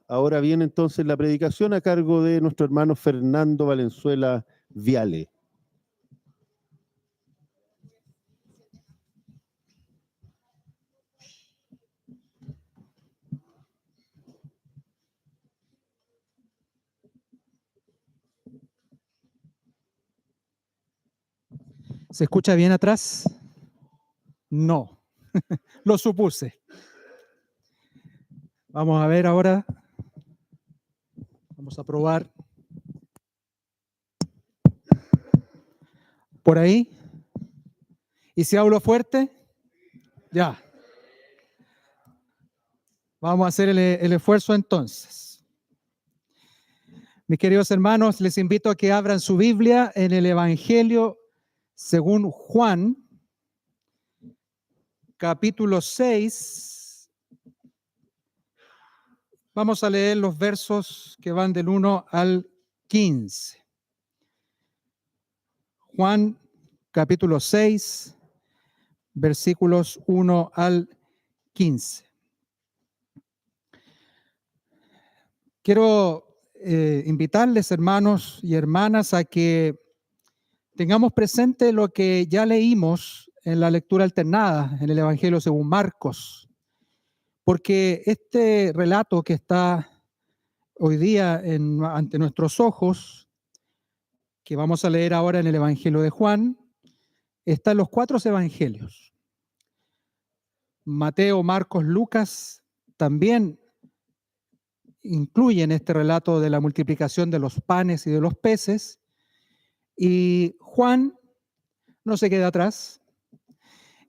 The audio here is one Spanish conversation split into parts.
Ahora viene entonces la predicación a cargo de nuestro hermano Fernando Valenzuela Viale. ¿Se escucha bien atrás? No, lo supuse. Vamos a ver ahora. Vamos a probar. ¿Por ahí? ¿Y si hablo fuerte? Ya. Vamos a hacer el esfuerzo entonces. Mis queridos hermanos, les invito a que abran su Biblia en el Evangelio según Juan, capítulo 6. Vamos a leer los versos que van del 1 al 15. Juan, capítulo 6, versículos 1 al 15. Quiero invitarles, hermanos y hermanas, a que tengamos presente lo que ya leímos en la lectura alternada en el Evangelio según Marcos, porque este relato que está hoy día ante nuestros ojos, que vamos a leer ahora en el Evangelio de Juan, está en los 4 evangelios. Mateo, Marcos, Lucas también incluyen este relato de la multiplicación de los panes y de los peces, y Juan no se queda atrás.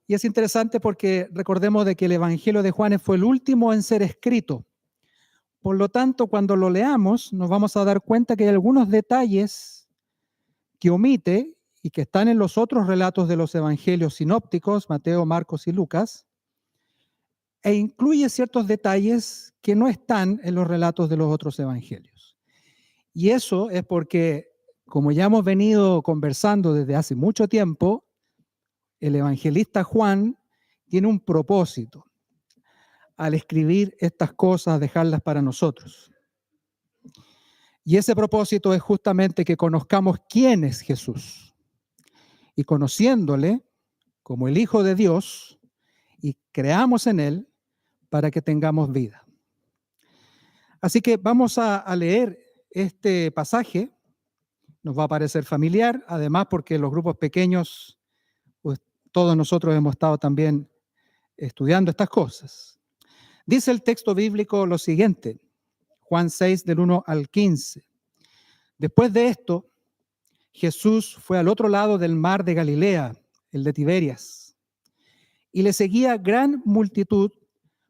Y es interesante porque recordemos de que el Evangelio de Juan fue el último en ser escrito. Por lo tanto, cuando lo leamos, nos vamos a dar cuenta que hay algunos detalles que omite y que están en los otros relatos de los evangelios sinópticos, Mateo, Marcos y Lucas, e incluye ciertos detalles que no están en los relatos de los otros evangelios. Y eso es porque, como ya hemos venido conversando desde hace mucho tiempo, el evangelista Juan tiene un propósito al escribir estas cosas, dejarlas para nosotros. Y ese propósito es justamente que conozcamos quién es Jesús. Y conociéndole como el Hijo de Dios, y creamos en Él para que tengamos vida. Así que vamos a leer este pasaje. Nos va a parecer familiar, además porque los grupos pequeños, pues todos nosotros hemos estado también estudiando estas cosas. Dice el texto bíblico lo siguiente, Juan 6 del 1 al 15. Después de esto, Jesús fue al otro lado del mar de Galilea, el de Tiberias, y le seguía gran multitud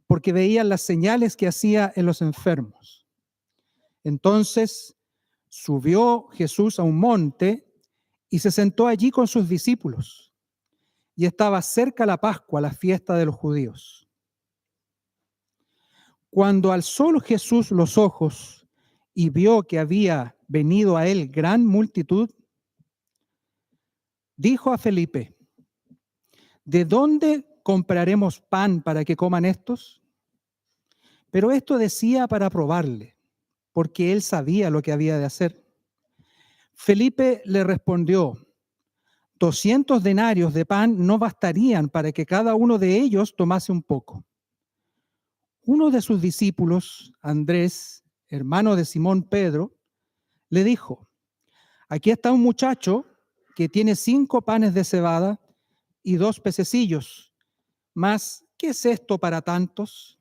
porque veían las señales que hacía en los enfermos. Entonces subió Jesús a un monte y se sentó allí con sus discípulos. Y estaba cerca la Pascua, la fiesta de los judíos. Cuando alzó Jesús los ojos y vio que había venido a él gran multitud, dijo a Felipe: ¿de dónde compraremos pan para que coman estos? Pero esto decía para probarle, porque él sabía lo que había de hacer. Felipe le respondió: 200 denarios de pan no bastarían para que cada uno de ellos tomase un poco. Uno de sus discípulos, Andrés, hermano de Simón Pedro, le dijo: aquí está un muchacho que tiene 5 panes de cebada y 2 pececillos, mas ¿qué es esto para tantos?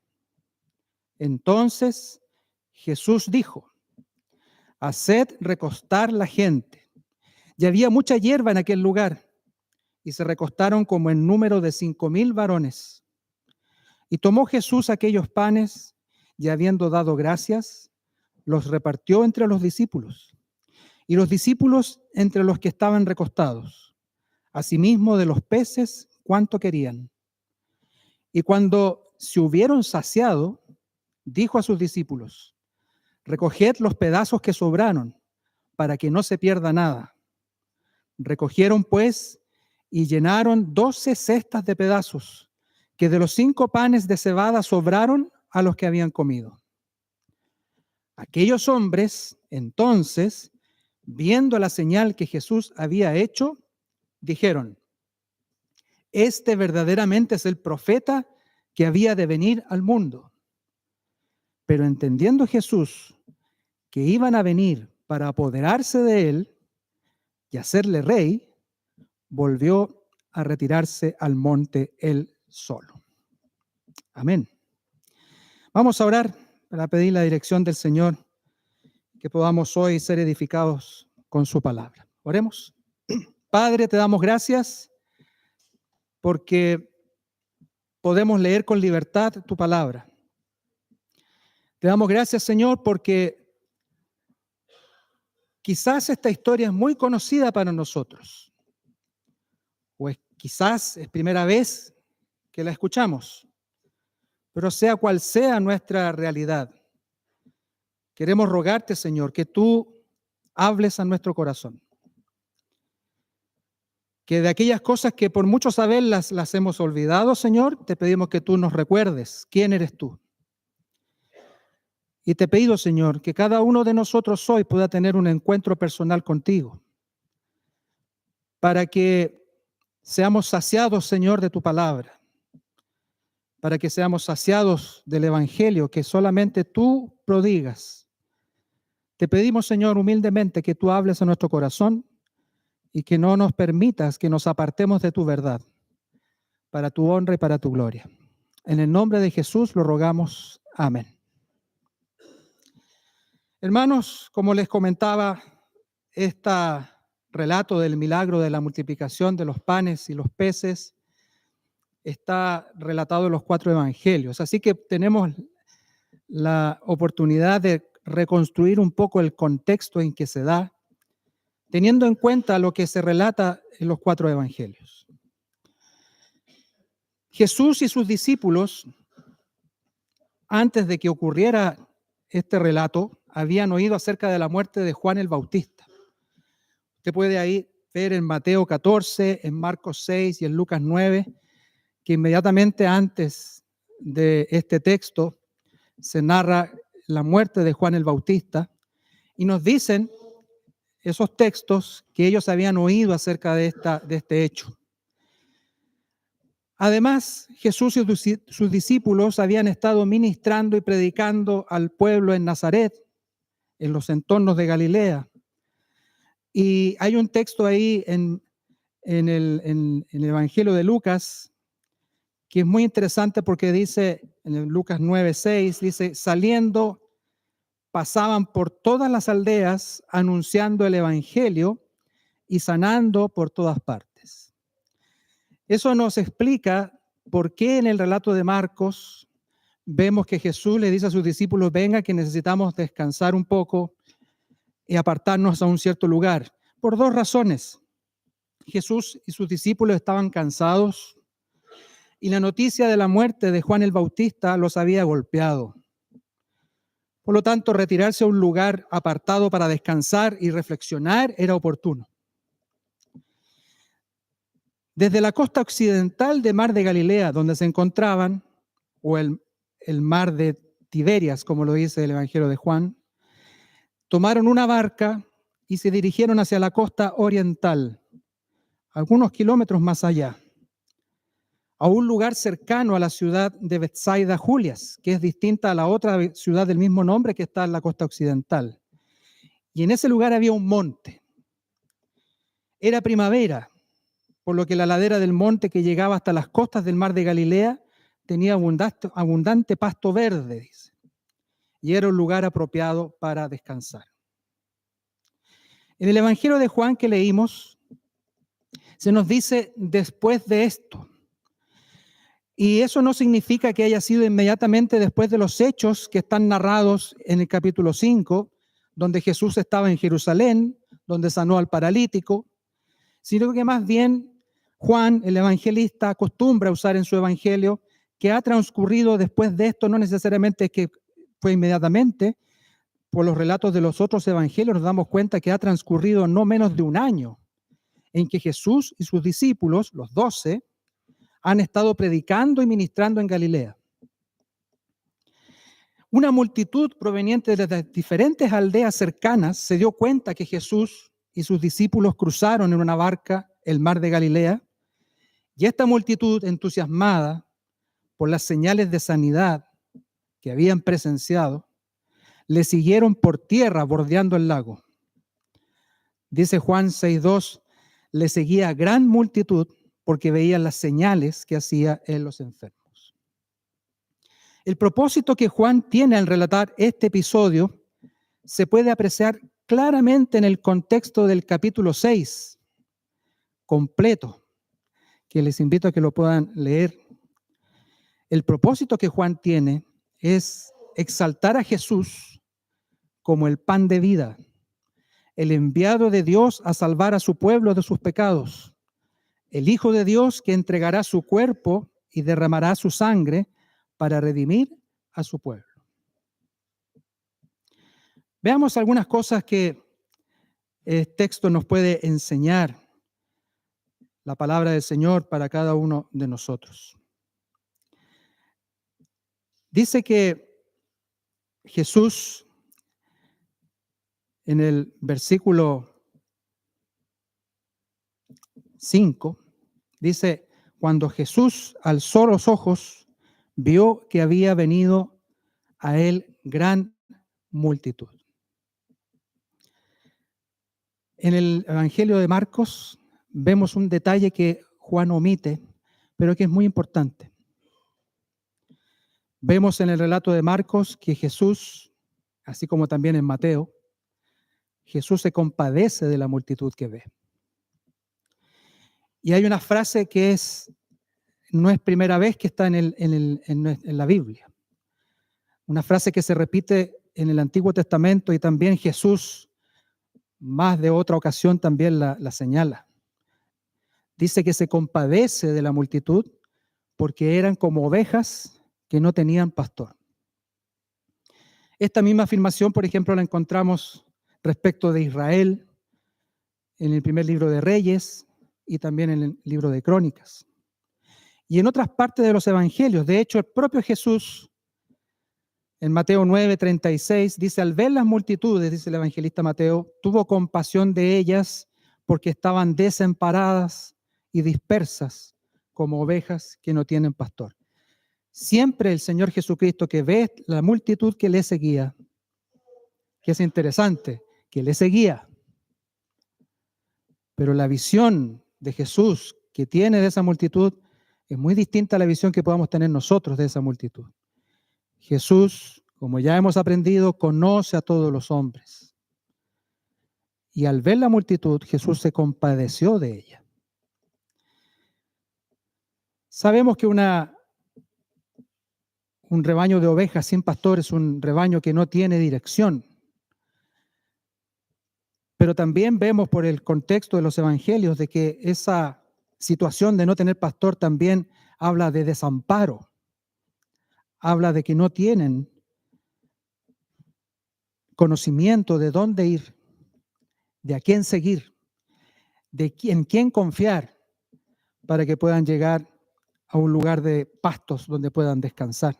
Entonces Jesús dijo: haced recostar la gente. Y había mucha hierba en aquel lugar, y se recostaron como en número de 5,000 varones. Y tomó Jesús aquellos panes, y habiendo dado gracias, los repartió entre los discípulos, y los discípulos entre los que estaban recostados, asimismo de los peces cuanto querían. Y cuando se hubieron saciado, dijo a sus discípulos: recoged los pedazos que sobraron, para que no se pierda nada. Recogieron pues y llenaron 12 cestas de pedazos, que de los 5 panes de cebada sobraron a los que habían comido. Aquellos hombres, entonces, viendo la señal que Jesús había hecho, dijeron: este verdaderamente es el profeta que había de venir al mundo. Pero entendiendo Jesús que iban a venir para apoderarse de él y hacerle rey, volvió a retirarse al monte él solo. Amén. Vamos a orar para pedir la dirección del Señor, que podamos hoy ser edificados con su palabra. Oremos. Padre, te damos gracias porque podemos leer con libertad tu palabra. Te damos gracias, Señor, porque quizás esta historia es muy conocida para nosotros, o quizás es primera vez que la escuchamos, pero sea cual sea nuestra realidad, queremos rogarte, Señor, que tú hables a nuestro corazón. Que de aquellas cosas que por mucho saber las hemos olvidado, Señor, te pedimos que tú nos recuerdes quién eres tú. Y te pido, Señor, que cada uno de nosotros hoy pueda tener un encuentro personal contigo, para que seamos saciados, Señor, de tu palabra, para que seamos saciados del evangelio que solamente tú prodigas. Te pedimos, Señor, humildemente que tú hables a nuestro corazón y que no nos permitas que nos apartemos de tu verdad, para tu honra y para tu gloria. En el nombre de Jesús lo rogamos. Amén. Hermanos, como les comentaba, este relato del milagro de la multiplicación de los panes y los peces está relatado en los 4 evangelios. Así que tenemos la oportunidad de reconstruir un poco el contexto en que se da, teniendo en cuenta lo que se relata en los 4 evangelios. Jesús y sus discípulos, antes de que ocurriera este relato, habían oído acerca de la muerte de Juan el Bautista. Usted puede ahí ver en Mateo 14, en Marcos 6 y en Lucas 9, que inmediatamente antes de este texto se narra la muerte de Juan el Bautista y nos dicen esos textos que ellos habían oído acerca de este hecho. Además, Jesús y sus discípulos habían estado ministrando y predicando al pueblo en Nazaret, en los entornos de Galilea. Y hay un texto ahí en el Evangelio de Lucas que es muy interesante porque dice, en el Lucas 9:6, dice: saliendo, pasaban por todas las aldeas anunciando el Evangelio y sanando por todas partes. Eso nos explica por qué en el relato de Marcos vemos que Jesús le dice a sus discípulos: venga, que necesitamos descansar un poco y apartarnos a un cierto lugar. Por 2 razones. Jesús y sus discípulos estaban cansados y la noticia de la muerte de Juan el Bautista los había golpeado. Por lo tanto, retirarse a un lugar apartado para descansar y reflexionar era oportuno. Desde la costa occidental de Mar de Galilea, donde se encontraban, o el mar de Tiberias, como lo dice el Evangelio de Juan, tomaron una barca y se dirigieron hacia la costa oriental, algunos kilómetros más allá, a un lugar cercano a la ciudad de Betsaida Julias, que es distinta a la otra ciudad del mismo nombre que está en la costa occidental. Y en ese lugar había un monte. Era primavera, por lo que la ladera del monte que llegaba hasta las costas del mar de Galilea tenía abundante pasto verde, dice, y era un lugar apropiado para descansar. En el Evangelio de Juan que leímos, se nos dice después de esto. Y eso no significa que haya sido inmediatamente después de los hechos que están narrados en el capítulo 5, donde Jesús estaba en Jerusalén, donde sanó al paralítico, sino que más bien Juan, el evangelista, acostumbra a usar en su evangelio que ha transcurrido después de esto, no necesariamente que fue inmediatamente. Por los relatos de los otros evangelios nos damos cuenta que ha transcurrido no menos de un año en que Jesús y sus discípulos, los 12, han estado predicando y ministrando en Galilea. Una multitud proveniente de las diferentes aldeas cercanas se dio cuenta que Jesús y sus discípulos cruzaron en una barca el mar de Galilea, y esta multitud, entusiasmada por las señales de sanidad que habían presenciado, le siguieron por tierra bordeando el lago. Dice Juan 6:2, le seguía gran multitud porque veían las señales que hacía en los enfermos. El propósito que Juan tiene al relatar este episodio se puede apreciar claramente en el contexto del capítulo 6 completo, que les invito a que lo puedan leer. El propósito que Juan tiene es exaltar a Jesús como el pan de vida, el enviado de Dios a salvar a su pueblo de sus pecados, el Hijo de Dios que entregará su cuerpo y derramará su sangre para redimir a su pueblo. Veamos algunas cosas que el texto nos puede enseñar, la palabra del Señor para cada uno de nosotros. Dice que Jesús, en el versículo 5, dice, cuando Jesús alzó los ojos, vio que había venido a él gran multitud. En el Evangelio de Marcos vemos un detalle que Juan omite, pero que es muy importante. Vemos en el relato de Marcos que Jesús, así como también en Mateo, Jesús se compadece de la multitud que ve. Y hay una frase que no es primera vez que está en la Biblia. Una frase que se repite en el Antiguo Testamento y también Jesús, más de otra ocasión, también la señala. Dice que se compadece de la multitud porque eran como ovejas que no tenían pastor. Esta misma afirmación, por ejemplo, la encontramos respecto de Israel en el primer libro de Reyes y también en el libro de Crónicas. Y en otras partes de los evangelios. De hecho, el propio Jesús, en Mateo 9:36, dice, al ver las multitudes, dice el evangelista Mateo, tuvo compasión de ellas porque estaban desamparadas y dispersas como ovejas que no tienen pastor. Siempre el Señor Jesucristo, que ve la multitud que le seguía, que es interesante, que le seguía, pero la visión de Jesús que tiene de esa multitud es muy distinta a la visión que podamos tener nosotros de esa multitud. Jesús, como ya hemos aprendido, conoce a todos los hombres. Y al ver la multitud, Jesús se compadeció de ella. Sabemos que un rebaño de ovejas sin pastor es un rebaño que no tiene dirección. Pero también vemos por el contexto de los evangelios de que esa situación de no tener pastor también habla de desamparo. Habla de que no tienen conocimiento de dónde ir, de a quién seguir, en quién confiar para que puedan llegar a un lugar de pastos donde puedan descansar.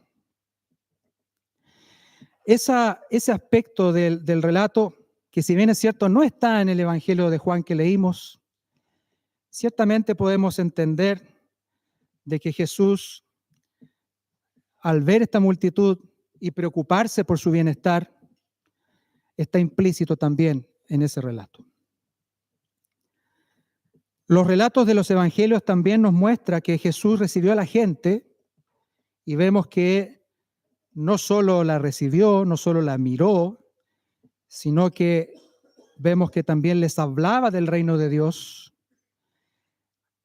Ese aspecto del relato, que si bien es cierto no está en el Evangelio de Juan que leímos, ciertamente podemos entender de que Jesús, al ver esta multitud y preocuparse por su bienestar, está implícito también en ese relato. Los relatos de los evangelios también nos muestran que Jesús recibió a la gente y vemos que no solo la recibió, no solo la miró, sino que vemos que también les hablaba del reino de Dios.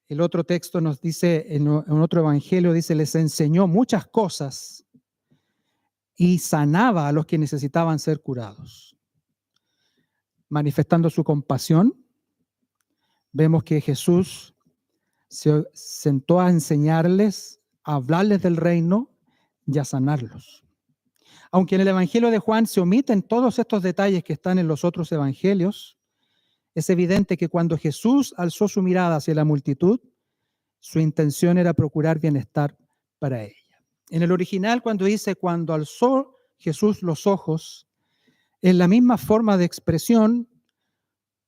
El otro texto nos dice, en otro evangelio dice, les enseñó muchas cosas y sanaba a los que necesitaban ser curados. Manifestando su compasión, vemos que Jesús se sentó a enseñarles, a hablarles del reino y a sanarlos. Aunque en el Evangelio de Juan se omiten todos estos detalles que están en los otros evangelios, es evidente que cuando Jesús alzó su mirada hacia la multitud, su intención era procurar bienestar para ella. En el original, cuando dice, cuando alzó Jesús los ojos en la misma forma de expresión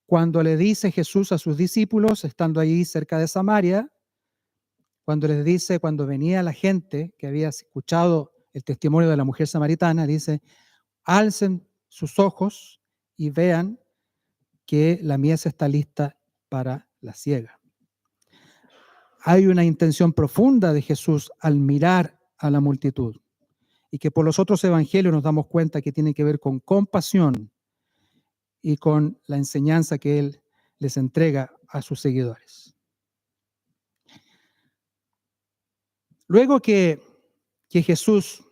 cuando le dice Jesús a sus discípulos, estando ahí cerca de Samaria, cuando les dice, cuando venía la gente que había escuchado el testimonio de la mujer samaritana, dice, alcen sus ojos y vean que la mies está lista para la siega. Hay una intención profunda de Jesús al mirar a la multitud y que por los otros evangelios nos damos cuenta que tiene que ver con compasión y con la enseñanza que Él les entrega a sus seguidores. Luego que Jesús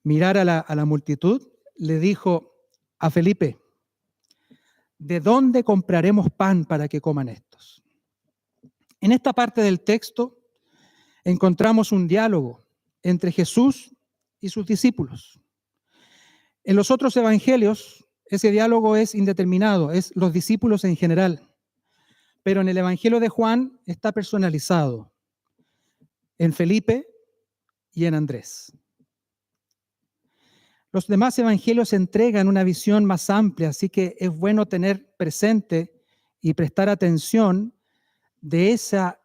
mirara a la multitud, le dijo a Felipe, ¿de dónde compraremos pan para que coman estos? En esta parte del texto encontramos un diálogo entre Jesús y sus discípulos. En los otros evangelios, ese diálogo es indeterminado, es los discípulos en general. Pero en el evangelio de Juan está personalizado en Felipe y en Andrés. Los demás evangelios entregan una visión más amplia, así que es bueno tener presente y prestar atención de ese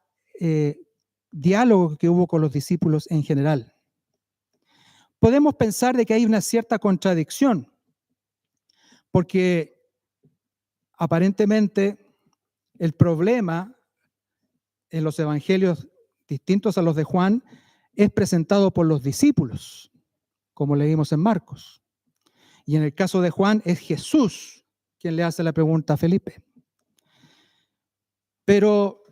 diálogo que hubo con los discípulos en general. Podemos pensar de que hay una cierta contradicción, porque aparentemente el problema en los evangelios distintos a los de Juan es presentado por los discípulos, como leímos en Marcos. Y en el caso de Juan es Jesús quien le hace la pregunta a Felipe. Pero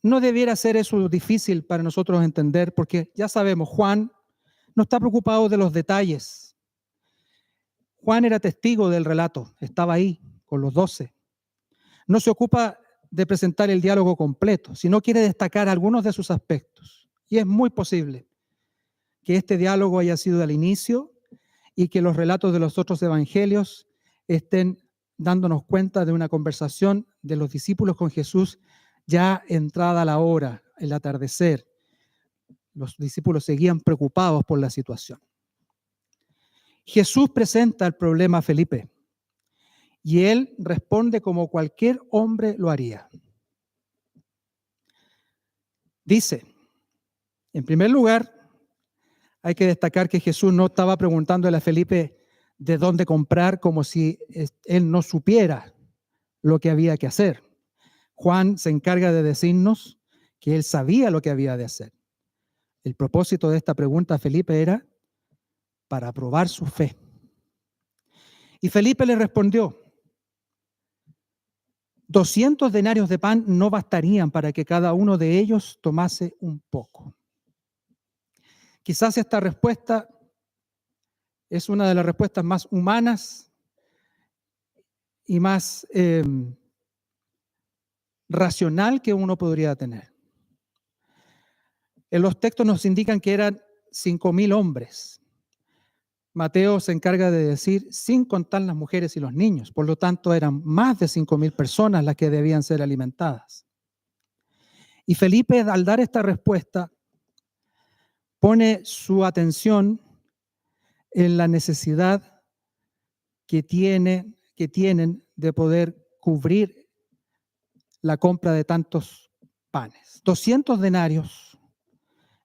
no debiera ser eso difícil para nosotros entender, porque ya sabemos, Juan no está preocupado de los detalles. Juan era testigo del relato, estaba ahí con los 12. No se ocupa de presentar el diálogo completo, sino quiere destacar algunos de sus aspectos. Y es muy posible que este diálogo haya sido al inicio y que los relatos de los otros evangelios estén dándonos cuenta de una conversación de los discípulos con Jesús ya entrada la hora, el atardecer. Los discípulos seguían preocupados por la situación. Jesús presenta el problema a Felipe y él responde como cualquier hombre lo haría. Dice, en primer lugar, hay que destacar que Jesús no estaba preguntándole a Felipe de dónde comprar como si él no supiera lo que había que hacer. Juan se encarga de decirnos que él sabía lo que había de hacer. El propósito de esta pregunta a Felipe era para probar su fe. Y Felipe le respondió, 200 denarios de pan no bastarían para que cada uno de ellos tomase un poco. Quizás esta respuesta es una de las respuestas más humanas y más racional que uno podría tener. En los textos nos indican que eran 5,000 hombres. Mateo se encarga de decir, sin contar las mujeres y los niños. Por lo tanto, eran más de 5,000 personas las que debían ser alimentadas. Y Felipe, al dar esta respuesta, pone su atención en la necesidad que tienen de poder cubrir la compra de tantos panes. 200 denarios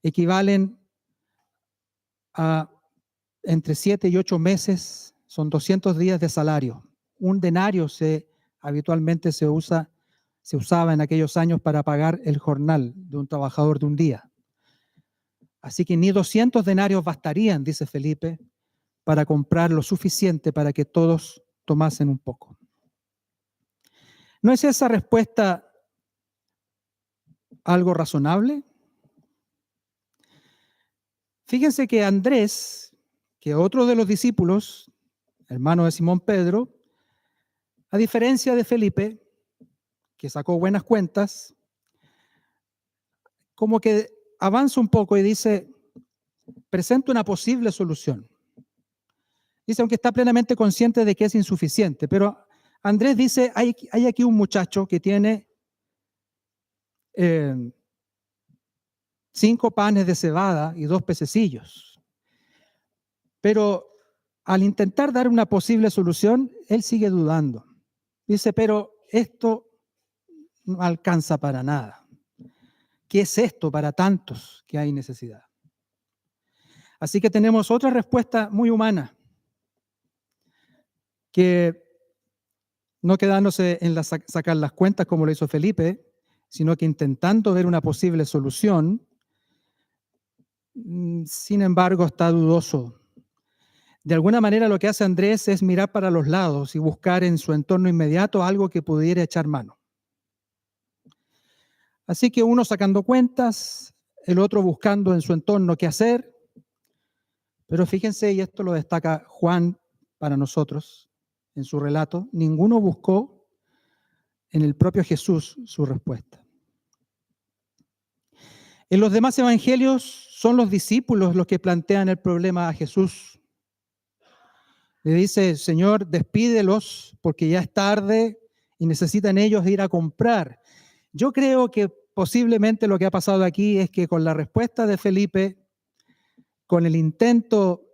equivalen a entre 7 y 8 meses, son 200 días de salario. Un denario habitualmente se usaba en aquellos años para pagar el jornal de un trabajador de un día. Así que ni 200 denarios bastarían, dice Felipe, para comprar lo suficiente para que todos tomasen un poco. ¿No es esa respuesta algo razonable? Fíjense que Andrés, que otro de los discípulos, hermano de Simón Pedro, a diferencia de Felipe, que sacó buenas cuentas, como que avanza un poco y dice, presenta una posible solución. Dice, aunque está plenamente consciente de que es insuficiente, pero Andrés dice, hay aquí un muchacho que tiene 5 panes de cebada y 2 pececillos. Pero al intentar dar una posible solución, él sigue dudando. Dice, pero esto no alcanza para nada. ¿Qué es esto para tantos que hay necesidad? Así que tenemos otra respuesta muy humana, que no quedándose en sacar las cuentas como lo hizo Felipe, sino que intentando ver una posible solución, sin embargo está dudoso. De alguna manera lo que hace Andrés es mirar para los lados y buscar en su entorno inmediato algo que pudiera echar mano. Así que uno sacando cuentas, el otro buscando en su entorno qué hacer. Pero fíjense, y esto lo destaca Juan para nosotros en su relato, ninguno buscó en el propio Jesús su respuesta. En los demás evangelios son los discípulos los que plantean el problema a Jesús. Le dice, Señor, despídelos porque ya es tarde y necesitan ellos ir a comprar. Yo creo que posiblemente lo que ha pasado aquí es que con la respuesta de Felipe, con el intento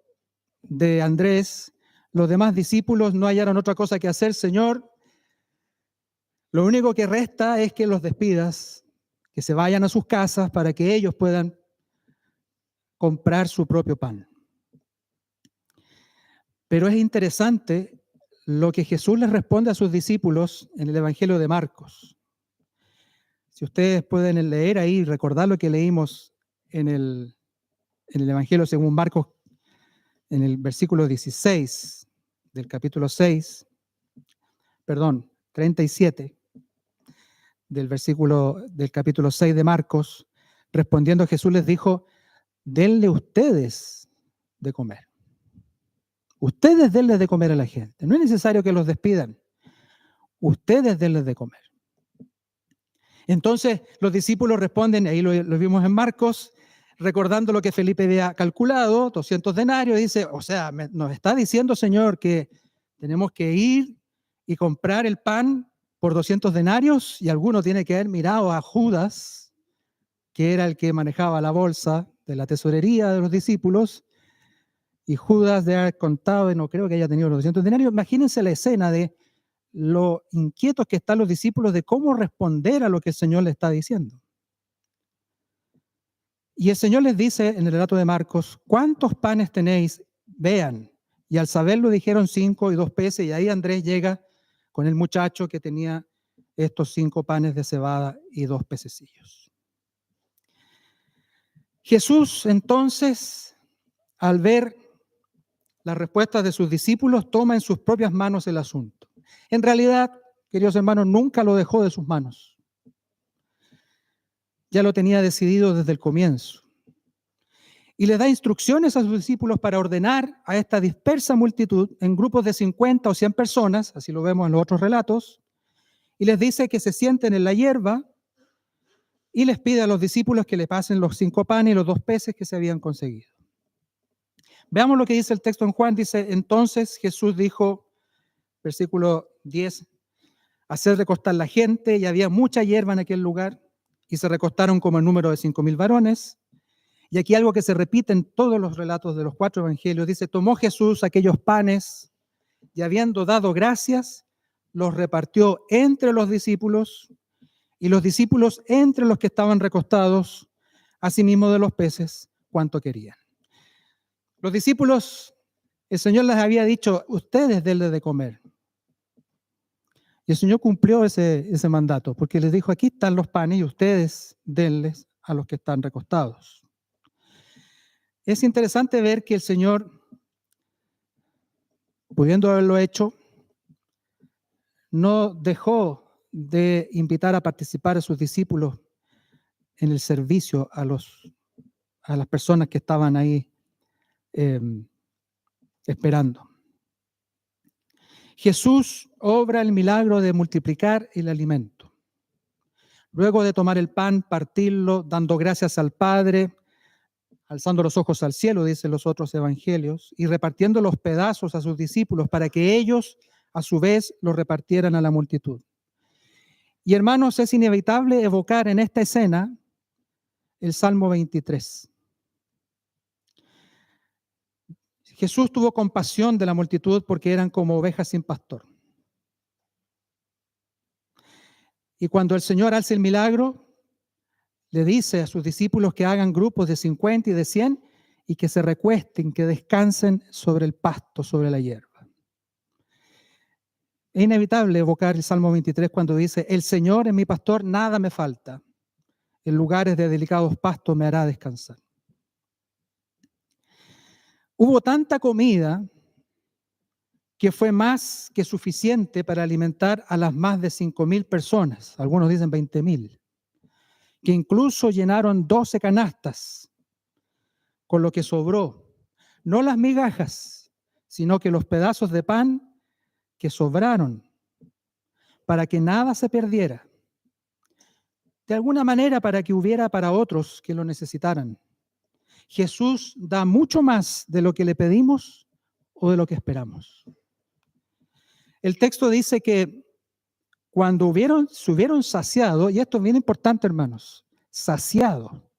de Andrés, los demás discípulos no hallaron otra cosa que hacer. Señor, lo único que resta es que los despidas, que se vayan a sus casas para que ellos puedan comprar su propio pan. Pero es interesante lo que Jesús les responde a sus discípulos en el Evangelio de Marcos. Si ustedes pueden leer ahí y recordar lo que leímos en el Evangelio según Marcos, en el versículo 16 del capítulo 37 del versículo del capítulo 6 de Marcos, respondiendo Jesús les dijo, denle ustedes de comer. Ustedes denles de comer a la gente. No es necesario que los despidan. Ustedes denles de comer. Entonces los discípulos responden, ahí lo vimos en Marcos, recordando lo que Felipe había calculado, 200 denarios, dice, o sea, nos está diciendo, Señor, que tenemos que ir y comprar el pan por 200 denarios, y alguno tiene que haber mirado a Judas, que era el que manejaba la bolsa de la tesorería de los discípulos, y Judas de haber contado, y no creo que haya tenido los 200 denarios. Imagínense la escena de lo inquietos que están los discípulos de cómo responder a lo que el Señor les está diciendo. Y el Señor les dice en el relato de Marcos, ¿cuántos panes tenéis? Vean. Y al saberlo dijeron 5 y 2 peces, y ahí Andrés llega con el muchacho que tenía estos 5 panes de cebada y 2 pececillos. Jesús entonces, al ver las respuestas de sus discípulos, toma en sus propias manos el asunto. En realidad, queridos hermanos, nunca lo dejó de sus manos. Ya lo tenía decidido desde el comienzo. Y les da instrucciones a sus discípulos para ordenar a esta dispersa multitud en grupos de 50 o 100 personas, así lo vemos en los otros relatos, y les dice que se sienten en la hierba y les pide a los discípulos que le pasen los 5 panes y los 2 peces que se habían conseguido. Veamos lo que dice el texto en Juan. Dice, entonces Jesús dijo, versículo 10, hacer recostar la gente, y había mucha hierba en aquel lugar, y se recostaron como el número de 5,000 varones. Y aquí algo que se repite en todos los relatos de los 4 evangelios, dice, tomó Jesús aquellos panes y habiendo dado gracias, los repartió entre los discípulos y los discípulos entre los que estaban recostados, asimismo de los peces, cuanto querían. Los discípulos, el Señor les había dicho, ustedes denles de comer. Y el Señor cumplió ese mandato, porque les dijo, aquí están los panes y ustedes denles a los que están recostados. Es interesante ver que el Señor, pudiendo haberlo hecho, no dejó de invitar a participar a sus discípulos en el servicio a las personas que estaban ahí esperando. Jesús obra el milagro de multiplicar el alimento. Luego de tomar el pan, partirlo, dando gracias al Padre, alzando los ojos al cielo, dicen los otros evangelios, y repartiendo los pedazos a sus discípulos para que ellos, a su vez, los repartieran a la multitud. Y hermanos, es inevitable evocar en esta escena el Salmo 23. Jesús tuvo compasión de la multitud porque eran como ovejas sin pastor. Y cuando el Señor hace el milagro, le dice a sus discípulos que hagan grupos de 50 y de 100 y que se recuesten, que descansen sobre el pasto, sobre la hierba. Es inevitable evocar el Salmo 23 cuando dice: el Señor es mi pastor, nada me falta. En lugares de delicados pastos me hará descansar. Hubo tanta comida que fue más que suficiente para alimentar a las más de 5.000 personas, algunos dicen 20.000, que incluso llenaron 12 canastas con lo que sobró. No las migajas, sino que los pedazos de pan que sobraron, para que nada se perdiera. De alguna manera, para que hubiera para otros que lo necesitaran. Jesús da mucho más de lo que le pedimos o de lo que esperamos. El texto dice que cuando se hubieron saciado, y esto es bien importante, hermanos, saciado,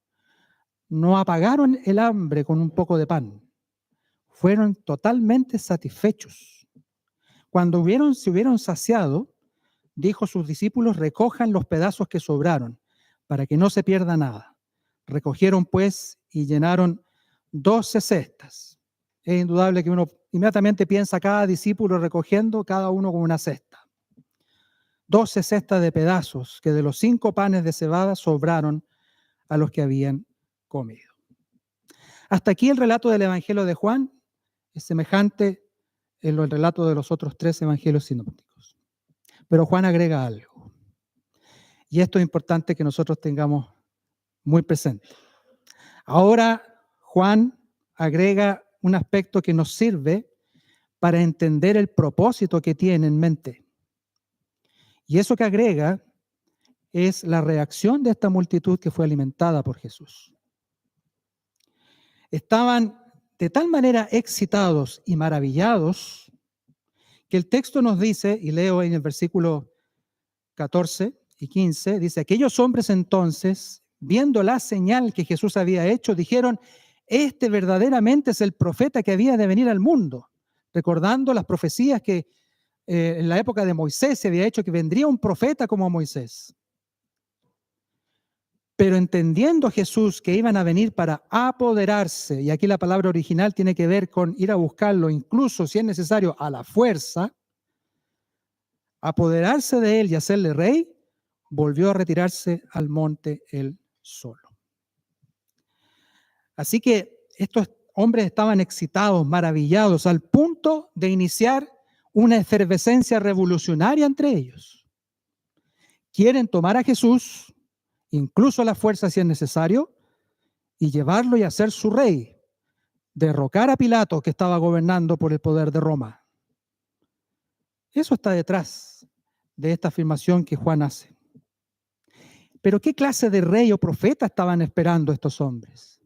no apagaron el hambre con un poco de pan, fueron totalmente satisfechos. Cuando se hubieron saciado, dijo a sus discípulos: recojan los pedazos que sobraron, para que no se pierda nada. Recogieron pues y llenaron 12 cestas. Es indudable que uno inmediatamente piensa cada discípulo recogiendo, cada uno con una cesta. 12 cestas de pedazos que de los 5 panes de cebada sobraron a los que habían comido. Hasta aquí el relato del Evangelio de Juan es semejante en el relato de los otros 3 evangelios sinópticos. Pero Juan agrega algo. Y esto es importante que nosotros tengamos muy presente. Ahora Juan agrega un aspecto que nos sirve para entender el propósito que tiene en mente. Y eso que agrega es la reacción de esta multitud que fue alimentada por Jesús. Estaban de tal manera excitados y maravillados que el texto nos dice, y leo en el versículo 14 y 15, dice: aquellos hombres entonces, viendo la señal que Jesús había hecho, dijeron: este verdaderamente es el profeta que había de venir al mundo, recordando las profecías que en la época de Moisés se había hecho, que vendría un profeta como Moisés. Pero entendiendo Jesús que iban a venir para apoderarse, y aquí la palabra original tiene que ver con ir a buscarlo, incluso si es necesario a la fuerza, apoderarse de él y hacerle rey, volvió a retirarse al monte él solo. Así que estos hombres estaban excitados, maravillados, al punto de iniciar una efervescencia revolucionaria entre ellos. Quieren tomar a Jesús, incluso a la fuerza si es necesario, y llevarlo y hacer su rey, derrocar a Pilato, que estaba gobernando por el poder de Roma. Eso está detrás de esta afirmación que Juan hace. Pero ¿qué clase de rey o profeta estaban esperando estos hombres?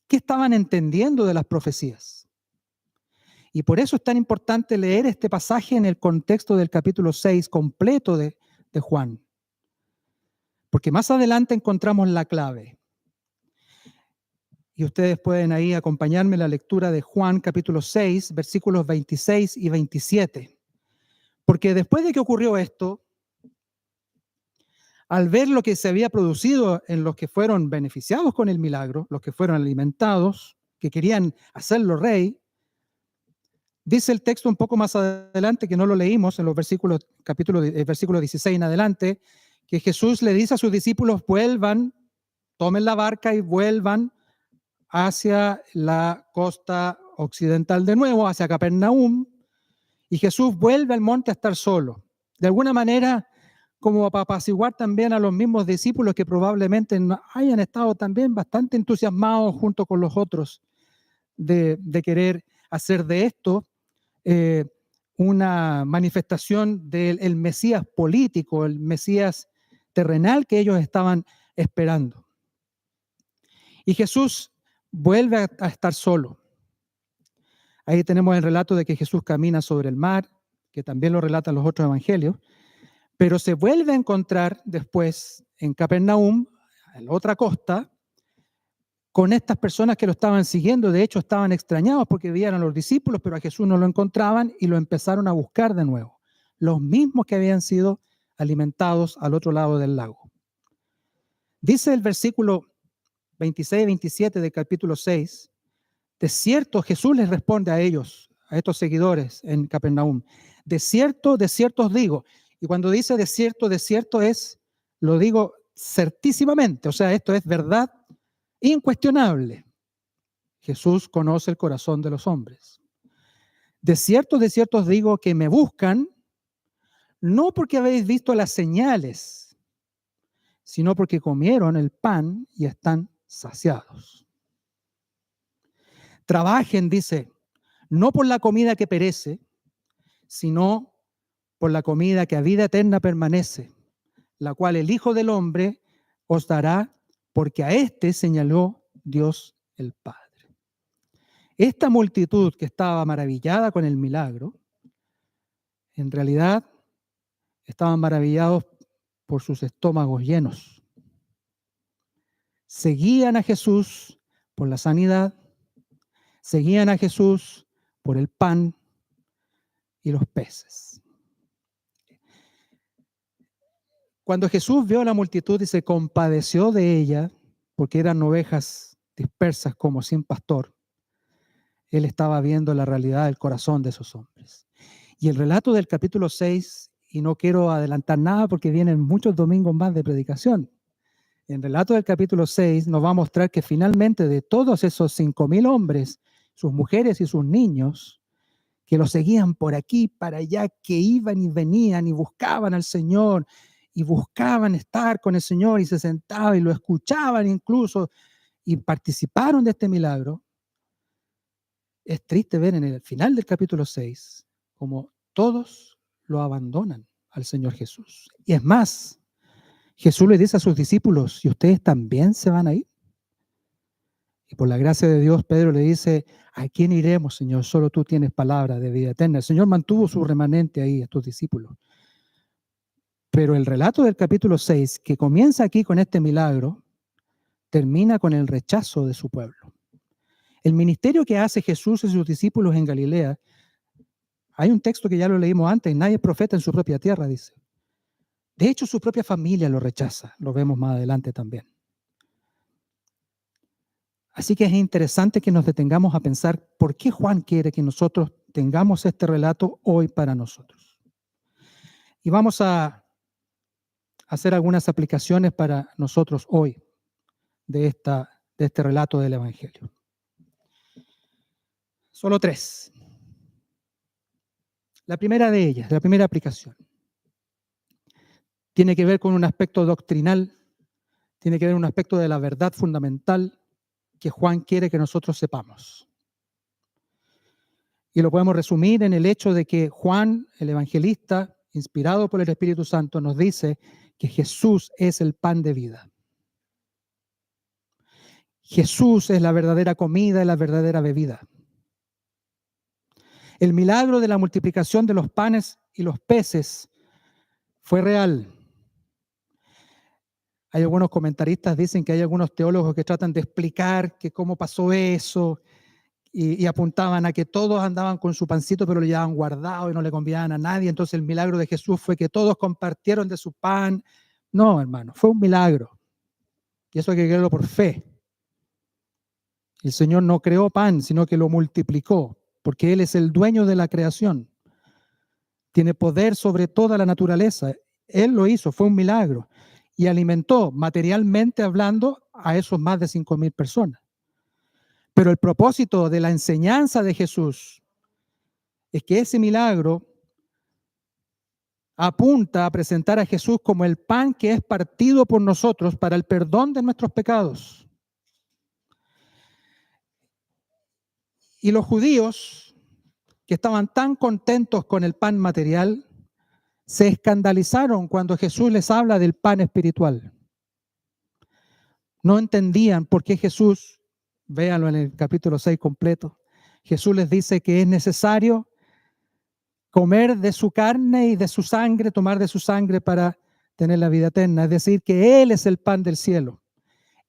¿Qué estaban entendiendo de las profecías? Y por eso es tan importante leer este pasaje en el contexto del capítulo 6 completo de Juan. Porque más adelante encontramos la clave. Y ustedes pueden ahí acompañarme en la lectura de Juan capítulo 6, versículos 26 y 27. Porque después de que ocurrió esto, al ver lo que se había producido en los que fueron beneficiados con el milagro, los que fueron alimentados, que querían hacerlo rey, dice el texto un poco más adelante, que no lo leímos en los versículos, versículo 16 en adelante, que Jesús le dice a sus discípulos: vuelvan, tomen la barca y vuelvan hacia la costa occidental de nuevo, hacia Capernaum, y Jesús vuelve al monte a estar solo. De alguna manera, como para apaciguar también a los mismos discípulos que probablemente hayan estado también bastante entusiasmados junto con los otros de querer hacer de esto una manifestación del Mesías político, el Mesías terrenal que ellos estaban esperando. Y Jesús vuelve a estar solo. Ahí tenemos el relato de que Jesús camina sobre el mar, que también lo relatan los otros evangelios, pero se vuelve a encontrar después en Capernaum, en la otra costa, con estas personas que lo estaban siguiendo. De hecho, estaban extrañados porque veían a los discípulos, pero a Jesús no lo encontraban y lo empezaron a buscar de nuevo. Los mismos que habían sido alimentados al otro lado del lago. Dice el versículo 26 y 27 del capítulo 6, de cierto, Jesús les responde a ellos, a estos seguidores en Capernaum, de cierto os digo. Y cuando dice de cierto es, lo digo certísimamente, o sea, esto es verdad incuestionable. Jesús conoce el corazón de los hombres. De cierto os digo que me buscan, no porque habéis visto las señales, sino porque comieron el pan y están saciados. Trabajen, dice, no por la comida que perece, sino por la comida que a vida eterna permanece, la cual el Hijo del Hombre os dará, porque a éste señaló Dios el Padre. Esta multitud que estaba maravillada con el milagro, en realidad estaban maravillados por sus estómagos llenos. Seguían a Jesús por la sanidad, seguían a Jesús por el pan y los peces. Cuando Jesús vio a la multitud y se compadeció de ella, porque eran ovejas dispersas como sin pastor, Él estaba viendo la realidad del corazón de esos hombres. Y el relato del capítulo 6, y no quiero adelantar nada porque vienen muchos domingos más de predicación, el relato del capítulo 6 nos va a mostrar que finalmente de todos esos 5,000 hombres, sus mujeres y sus niños, que lo seguían por aquí, para allá, que iban y venían y buscaban al Señor, y buscaban estar con el Señor y se sentaban y lo escuchaban incluso y participaron de este milagro. Es triste ver en el final del capítulo 6 como todos lo abandonan al Señor Jesús. Y es más, Jesús le dice a sus discípulos, ¿y ustedes también se van a ir? Y por la gracia de Dios, Pedro le dice, ¿a quién iremos, Señor? Solo tú tienes palabra de vida eterna. El Señor mantuvo su remanente ahí, a tus discípulos. Pero el relato del capítulo 6, que comienza aquí con este milagro, termina con el rechazo de su pueblo. El ministerio que hace Jesús y sus discípulos en Galilea, hay un texto que ya lo leímos antes, nadie es profeta en su propia tierra, dice. De hecho, su propia familia lo rechaza, lo vemos más adelante también. Así que es interesante que nos detengamos a pensar por qué Juan quiere que nosotros tengamos este relato hoy para nosotros. Y vamos a hacer algunas aplicaciones para nosotros hoy de este relato del Evangelio. Solo 3. La primera de ellas, la primera aplicación, tiene que ver con un aspecto doctrinal, tiene que ver con un aspecto de la verdad fundamental que Juan quiere que nosotros sepamos. Y lo podemos resumir en el hecho de que Juan, el evangelista, inspirado por el Espíritu Santo, nos dice que Jesús es el pan de vida. Jesús es la verdadera comida y la verdadera bebida. El milagro de la multiplicación de los panes y los peces fue real. Hay algunos comentaristas, dicen que hay algunos teólogos que tratan de explicar que cómo pasó eso y apuntaban a que todos andaban con su pancito pero lo llevaban guardado y no le convidaban a nadie. Entonces el milagro de Jesús fue que todos compartieron de su pan. No, hermano, fue un milagro. Y eso hay que creerlo por fe. El Señor no creó pan, sino que lo multiplicó, porque Él es el dueño de la creación. Tiene poder sobre toda la naturaleza. Él lo hizo, fue un milagro. Y alimentó, materialmente hablando, a esos más de 5,000 personas. Pero el propósito de la enseñanza de Jesús es que ese milagro apunta a presentar a Jesús como el pan que es partido por nosotros para el perdón de nuestros pecados. Y los judíos, que estaban tan contentos con el pan material, se escandalizaron cuando Jesús les habla del pan espiritual. No entendían por qué Jesús, véanlo en el capítulo 6 completo, Jesús les dice que es necesario comer de su carne y de su sangre, tomar de su sangre para tener la vida eterna. Es decir, que Él es el pan del cielo.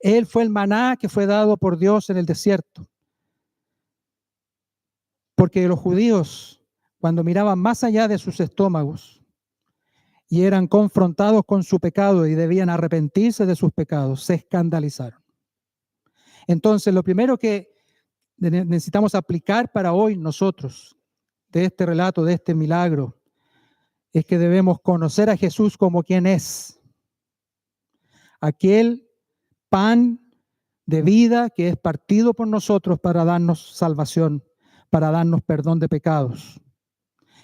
Él fue el maná que fue dado por Dios en el desierto. Porque los judíos, cuando miraban más allá de sus estómagos y eran confrontados con su pecado y debían arrepentirse de sus pecados, se escandalizaron. Entonces, lo primero que necesitamos aplicar para hoy nosotros, de este relato, de este milagro, es que debemos conocer a Jesús como quien es. Aquel pan de vida que es partido por nosotros para darnos salvación, para darnos perdón de pecados.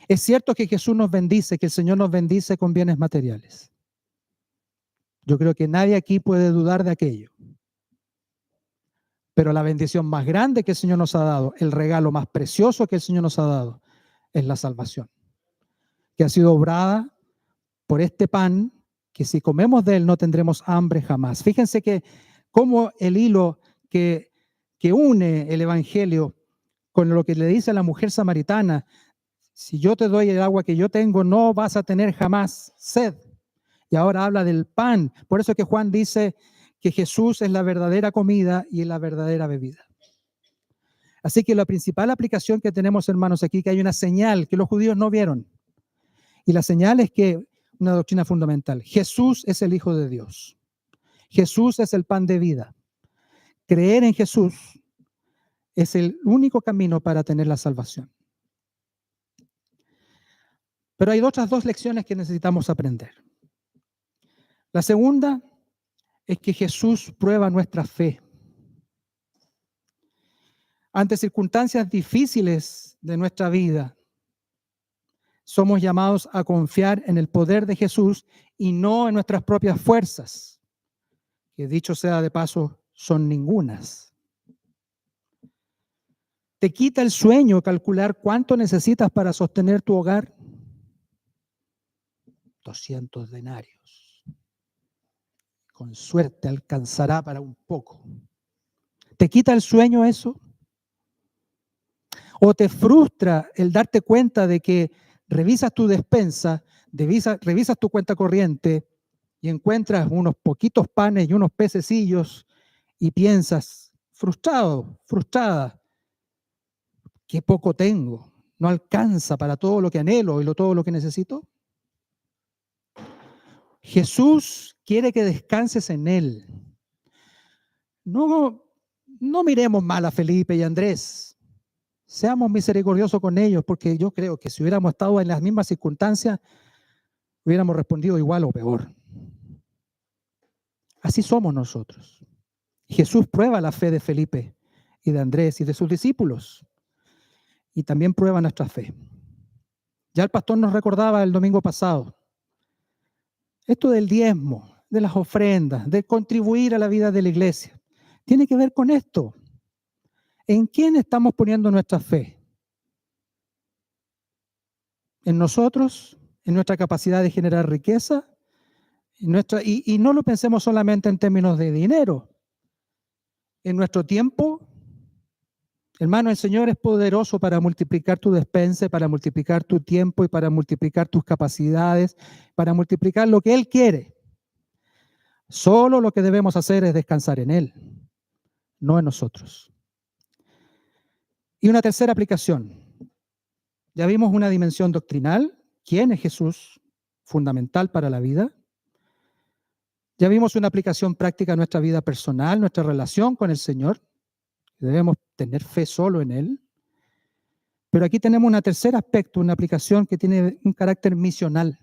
Es cierto que Jesús nos bendice, que el Señor nos bendice con bienes materiales. Yo creo que nadie aquí puede dudar de aquello. Pero la bendición más grande que el Señor nos ha dado, el regalo más precioso que el Señor nos ha dado, es la salvación, que ha sido obrada por este pan, que si comemos de él no tendremos hambre jamás. Fíjense que como el hilo que une el Evangelio con lo que le dice a la mujer samaritana: si yo te doy el agua que yo tengo, no vas a tener jamás sed. Y ahora habla del pan. Por eso que Juan dice que Jesús es la verdadera comida y la verdadera bebida. Así que la principal aplicación que tenemos, hermanos, aquí, que hay una señal que los judíos no vieron. Y la señal es que, una doctrina fundamental: Jesús es el Hijo de Dios. Jesús es el pan de vida. Creer en Jesús es el único camino para tener la salvación. Pero hay otras dos lecciones que necesitamos aprender. La segunda es que Jesús prueba nuestra fe. Ante circunstancias difíciles de nuestra vida, somos llamados a confiar en el poder de Jesús y no en nuestras propias fuerzas, que dicho sea de paso, son ningunas. ¿Te quita el sueño calcular cuánto necesitas para sostener tu hogar? 200 denarios. Con suerte alcanzará para un poco. ¿Te quita el sueño eso? ¿O te frustra el darte cuenta de que revisas tu despensa, revisas tu cuenta corriente y encuentras unos poquitos panes y unos pececillos y piensas, frustrado, frustrada, qué poco tengo, no alcanza para todo lo que anhelo y todo lo que necesito? Jesús quiere que descanses en Él. No miremos mal a Felipe y Andrés. Seamos misericordiosos con ellos, porque yo creo que si hubiéramos estado en las mismas circunstancias, hubiéramos respondido igual o peor. Así somos nosotros. Jesús prueba la fe de Felipe y de Andrés y de sus discípulos, y también prueba nuestra fe. Ya el pastor nos recordaba el domingo pasado esto del diezmo, de las ofrendas, de contribuir a la vida de la iglesia. Tiene que ver con esto. ¿En quién estamos poniendo nuestra fe? ¿En nosotros? ¿En nuestra capacidad de generar riqueza? Y no lo pensemos solamente en términos de dinero. ¿En nuestro tiempo? Hermano, el Señor es poderoso para multiplicar tu despensa, para multiplicar tu tiempo y para multiplicar tus capacidades, para multiplicar lo que Él quiere. Solo lo que debemos hacer es descansar en Él, no en nosotros. Y una tercera aplicación. Ya vimos una dimensión doctrinal. ¿Quién es Jesús? Fundamental para la vida. Ya vimos una aplicación práctica a nuestra vida personal, nuestra relación con el Señor. Debemos tener fe solo en Él. Pero aquí tenemos un tercer aspecto, una aplicación que tiene un carácter misional.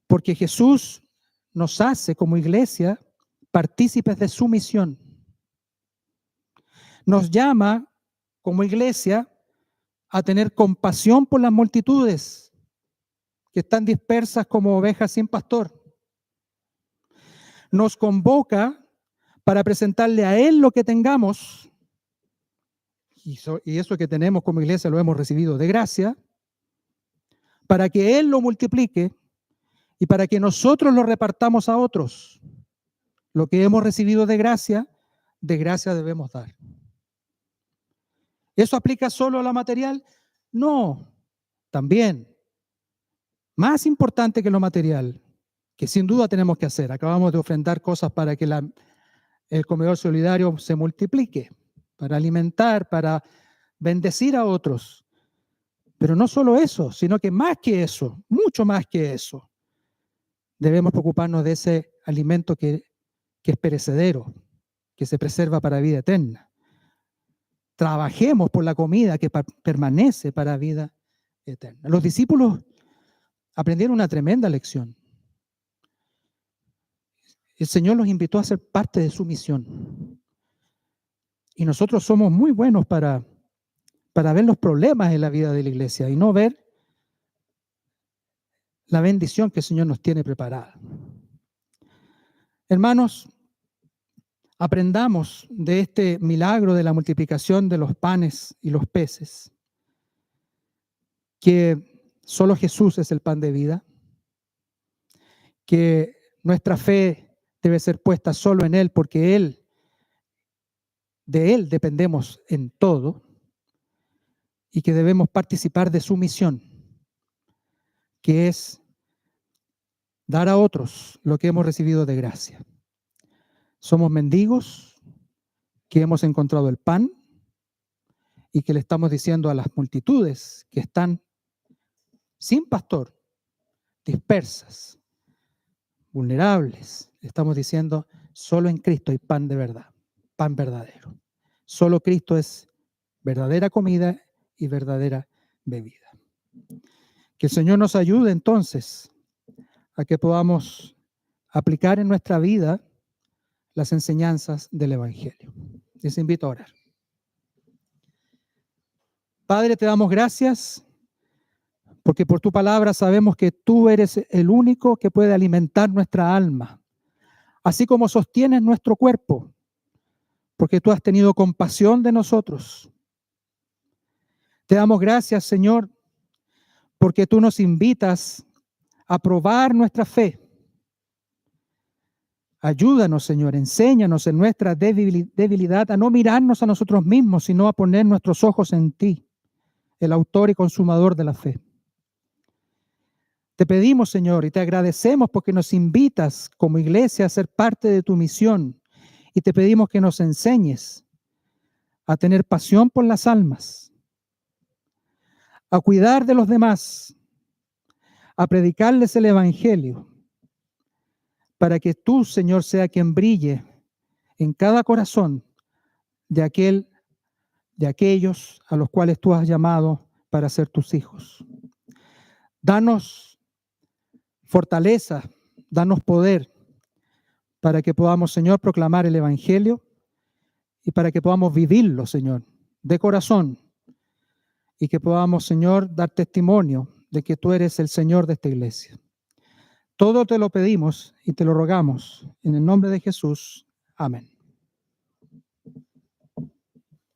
Porque Jesús nos hace como iglesia partícipes de su misión. Nos llama como iglesia a tener compasión por las multitudes que están dispersas como ovejas sin pastor. Nos convoca para presentarle a Él lo que tengamos, y eso que tenemos como iglesia lo hemos recibido de gracia, para que Él lo multiplique y para que nosotros lo repartamos a otros. Lo que hemos recibido de gracia debemos dar. ¿Eso aplica solo a la material? No, también. Más importante que lo material, que sin duda tenemos que hacer. Acabamos de ofrendar cosas para que la el comedor solidario se multiplique para alimentar, para bendecir a otros. Pero no solo eso, sino que más que eso, mucho más que eso, debemos preocuparnos de ese alimento que es perecedero, que se preserva para vida eterna. Trabajemos por la comida que permanece para vida eterna. Los discípulos aprendieron una tremenda lección. El Señor los invitó a ser parte de su misión. Y nosotros somos muy buenos para ver los problemas en la vida de la iglesia y no ver la bendición que el Señor nos tiene preparada. Hermanos, aprendamos de este milagro de la multiplicación de los panes y los peces, que solo Jesús es el pan de vida, que nuestra fe debe ser puesta solo en Él, porque de Él dependemos en todo, y que debemos participar de su misión, que es dar a otros lo que hemos recibido de gracia. Somos mendigos que hemos encontrado el pan y que le estamos diciendo a las multitudes que están sin pastor, dispersas, vulnerables, le estamos diciendo, solo en Cristo hay pan de verdad, pan verdadero. Solo Cristo es verdadera comida y verdadera bebida. Que el Señor nos ayude entonces a que podamos aplicar en nuestra vida las enseñanzas del Evangelio. Les invito a orar. Padre, te damos gracias porque por tu palabra sabemos que tú eres el único que puede alimentar nuestra alma, así como sostienes nuestro cuerpo, porque tú has tenido compasión de nosotros. Te damos gracias, Señor, porque tú nos invitas a probar nuestra fe. Ayúdanos, Señor, enséñanos en nuestra debilidad a no mirarnos a nosotros mismos, sino a poner nuestros ojos en ti, el autor y consumador de la fe. Te pedimos, Señor, y te agradecemos porque nos invitas como iglesia a ser parte de tu misión, y te pedimos que nos enseñes a tener pasión por las almas, a cuidar de los demás, a predicarles el Evangelio, para que tú, Señor, sea quien brille en cada corazón de aquellos a los cuales tú has llamado para ser tus hijos. Danos fortaleza, danos poder para que podamos, Señor, proclamar el Evangelio y para que podamos vivirlo, Señor, de corazón, y que podamos, Señor, dar testimonio de que tú eres el Señor de esta iglesia. Todo te lo pedimos y te lo rogamos en el nombre de Jesús. Amén.